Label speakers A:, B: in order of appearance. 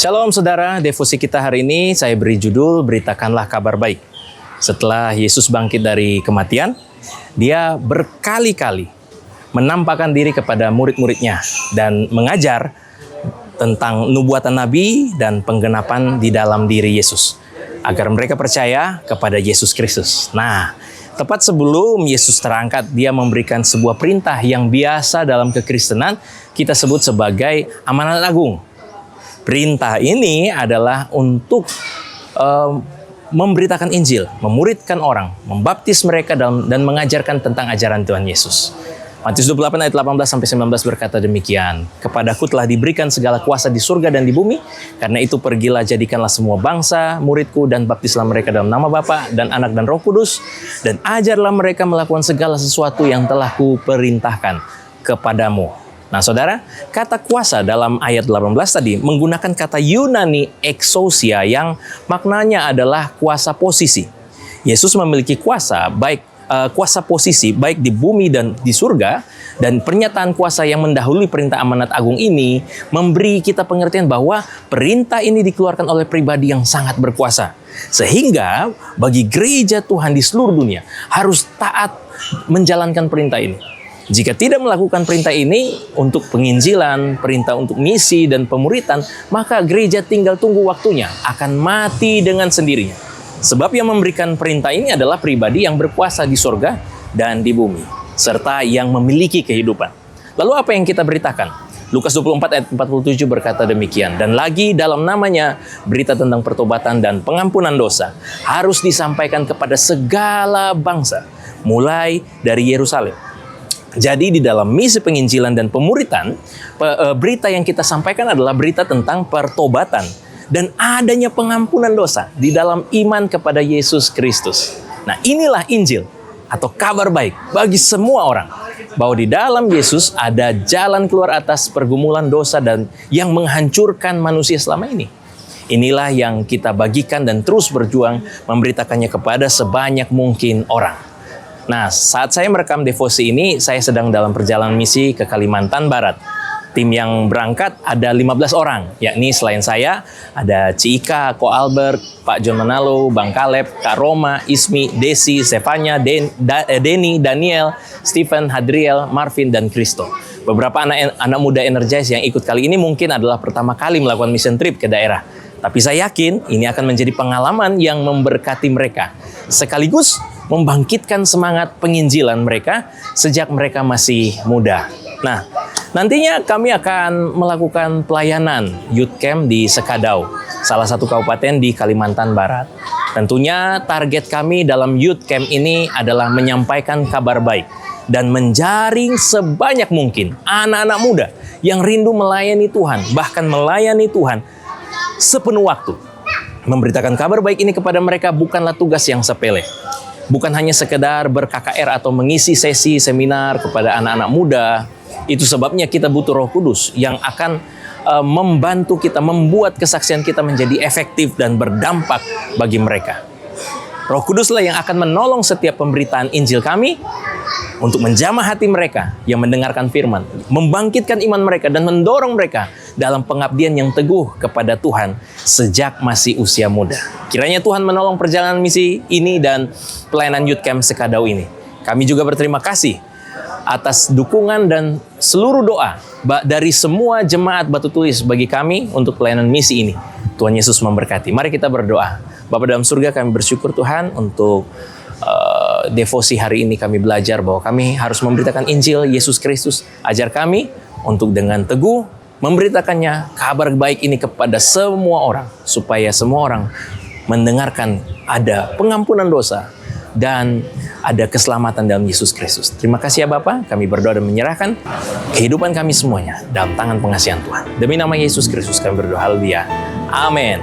A: Shalom saudara, devosi kita hari ini saya beri judul Beritakanlah Kabar Baik. Setelah Yesus bangkit dari kematian, dia berkali-kali menampakkan diri kepada murid-muridnya dan mengajar tentang nubuatan Nabi dan penggenapan di dalam diri Yesus, agar mereka percaya kepada Yesus Kristus. Nah, tepat sebelum Yesus terangkat, dia memberikan sebuah perintah yang biasa dalam kekristenan kita sebut sebagai amanat agung. Perintah ini adalah untuk memberitakan Injil, memuridkan orang, membaptis mereka dan mengajarkan tentang ajaran Tuhan Yesus. Matius 28 ayat 18-19 berkata demikian, "Kepadaku telah diberikan segala kuasa di surga dan di bumi, karena itu pergilah jadikanlah semua bangsa muridku dan baptislah mereka dalam nama Bapa dan Anak dan Roh Kudus, dan ajarlah mereka melakukan segala sesuatu yang telah kuperintahkan kepadamu." Nah saudara, kata kuasa dalam ayat 18 tadi menggunakan kata Yunani exousia yang maknanya adalah kuasa posisi. Yesus memiliki kuasa kuasa posisi baik di bumi dan di surga, dan pernyataan kuasa yang mendahului perintah amanat agung ini memberi kita pengertian bahwa perintah ini dikeluarkan oleh pribadi yang sangat berkuasa. Sehingga bagi gereja Tuhan di seluruh dunia harus taat menjalankan perintah ini. Jika tidak melakukan perintah ini untuk penginjilan, perintah untuk misi dan pemuritan, maka gereja tinggal tunggu waktunya, akan mati dengan sendirinya. Sebab yang memberikan perintah ini adalah pribadi yang berkuasa di sorga dan di bumi, serta yang memiliki kehidupan. Lalu apa yang kita beritakan? Lukas 24 ayat 47 berkata demikian, "Dan lagi dalam namanya berita tentang pertobatan dan pengampunan dosa harus disampaikan kepada segala bangsa, mulai dari Yerusalem." Jadi di dalam misi penginjilan dan pemuritan, berita yang kita sampaikan adalah berita tentang pertobatan dan adanya pengampunan dosa di dalam iman kepada Yesus Kristus. Nah, inilah Injil atau kabar baik bagi semua orang, bahwa di dalam Yesus ada jalan keluar atas pergumulan dosa dan yang menghancurkan manusia selama ini. Inilah yang kita bagikan dan terus berjuang memberitakannya kepada sebanyak mungkin orang. Nah, saat saya merekam devosi ini, saya sedang dalam perjalanan misi ke Kalimantan Barat. Tim yang berangkat ada 15 orang, yakni selain saya, ada Cika, Ko Albert, Pak John Manalo, Bang Kaleb, Kak Roma, Ismi, Desi, Stefania, Denny, Daniel, Stephen, Hadriel, Marvin, dan Kristo. Beberapa anak muda Energize yang ikut kali ini mungkin adalah pertama kali melakukan mission trip ke daerah. Tapi saya yakin ini akan menjadi pengalaman yang memberkati mereka, sekaligus membangkitkan semangat penginjilan mereka sejak mereka masih muda. Nah, nantinya kami akan melakukan pelayanan youth camp di Sekadau, salah satu kabupaten di Kalimantan Barat. Tentunya target kami dalam youth camp ini adalah menyampaikan kabar baik dan menjaring sebanyak mungkin anak-anak muda yang rindu melayani Tuhan, bahkan melayani Tuhan sepenuh waktu. Memberitakan kabar baik ini kepada mereka bukanlah tugas yang sepele. Bukan hanya sekedar ber-KKR atau mengisi sesi seminar kepada anak-anak muda. Itu sebabnya kita butuh Roh Kudus yang akan membantu kita, membuat kesaksian kita menjadi efektif dan berdampak bagi mereka. Roh Kuduslah yang akan menolong setiap pemberitaan Injil kami untuk menjamah hati mereka yang mendengarkan firman, membangkitkan iman mereka dan mendorong mereka dalam pengabdian yang teguh kepada Tuhan sejak masih usia muda. Kiranya Tuhan menolong perjalanan misi ini dan pelayanan Youth Camp Sekadau ini. Kami juga berterima kasih atas dukungan dan seluruh doa dari semua jemaat Batu Tulis bagi kami untuk pelayanan misi ini. Tuhan Yesus memberkati. Mari kita berdoa. Bapa dalam surga, kami bersyukur Tuhan untuk devosi hari ini. Kami belajar bahwa kami harus memberitakan Injil Yesus Kristus. Ajar kami untuk dengan teguh memberitakannya kabar baik ini kepada semua orang, supaya semua orang mendengarkan ada pengampunan dosa dan ada keselamatan dalam Yesus Kristus. Terima kasih ya Bapa, kami berdoa dan menyerahkan kehidupan kami semuanya dalam tangan pengasihan Tuhan. Demi nama Yesus Kristus kami berdoa, haleluya. Amin.